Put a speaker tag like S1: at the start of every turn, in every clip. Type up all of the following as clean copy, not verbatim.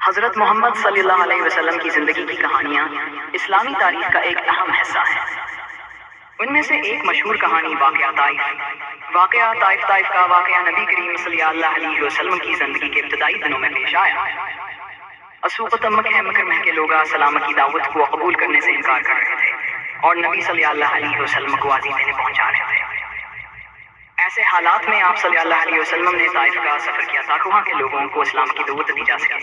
S1: حضرت محمد صلی اللہ علیہ وسلم کی زندگی کی کہانیاں اسلامی تاریخ کا ایک اہم حصہ ہے۔ ان میں سے ایک مشہور کہانی واقعہ طائف کا واقعہ نبی کریم صلی اللہ علیہ وسلم کی زندگی کے ابتدائی دنوں میں پیش آیا۔ اسوقت مکہ کے لوگ سلام کی دعوت کو قبول کرنے سے انکار کر رہے تھے اور نبی صلی اللہ علیہ وسلم کو آزی دینے پہنچا رہے تھے۔ ایسے حالات میں آپ صلی اللہ علیہ وسلم نے طائف کا سفر کیا تاکہ وہاں کے لوگوں کو اسلام کی دعوت دی جا سکے۔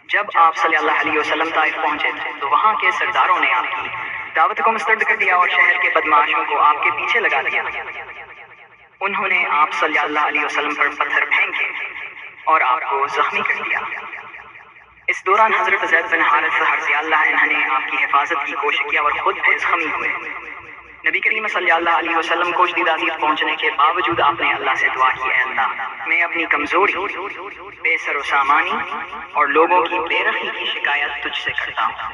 S1: جب آپ صلی اللہ علیہ وسلم طائف پہنچے تو وہاں کے سرداروں نے آپ کی دعوت کو مسترد کر دیا اور شہر کے بدمعاشوں کو آپ کے پیچھے لگا دیا۔ انہوں نے آپ صلی اللہ علیہ وسلم پر پتھر پھینکے اور آپ کو زخمی کر دیا۔ اس دوران حضرت زید بن حارث رضی اللہ عنہ نے آپ کی حفاظت کی کوشش کی اور خود بھی زخمی ہوئے۔ نبی کریم صلی اللہ علیہ وسلم کو شدید اذیت پہنچنے کے باوجود آپ نے اللہ سے دعا کی، اے اللہ میں اپنی کمزوری، بے سر و سامانی اور لوگوں کی بے رحمی کی شکایت تجھ سے کرتا ہوں۔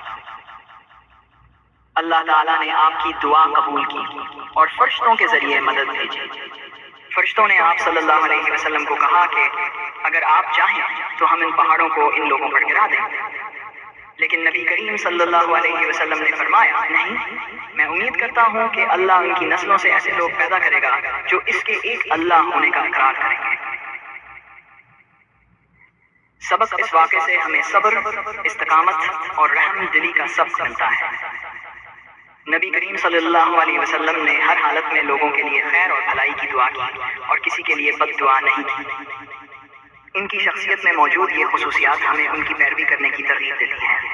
S1: اللہ تعالیٰ نے آپ کی دعا قبول کی اور فرشتوں کے ذریعے مدد بھیجی۔ فرشتوں نے آپ صلی اللہ علیہ وسلم کو کہا کہ اگر آپ چاہیں تو ہم ان پہاڑوں کو ان لوگوں پر گرا دیں، لیکن نبی کریم صلی اللہ علیہ وسلم نے فرمایا نہیں، میں امید کرتا ہوں کہ اللہ ان کی نسلوں سے ایسے لوگ پیدا کرے گا جو اس کے ایک اللہ ہونے کا اقرار کریں گے۔ سبق اس واقعے سے ہمیں صبر، استقامت اور رحم دلی کا سبق ملتا ہے۔ نبی کریم صلی اللہ علیہ وسلم نے ہر حالت میں لوگوں کے لیے خیر اور بھلائی کی دعا کی اور کسی کے لیے بد دعا نہیں کی۔ ان کی شخصیت میں موجود یہ خصوصیات ہمیں ان کی پیروی کرنے کی ترغیب دیتی ہیں۔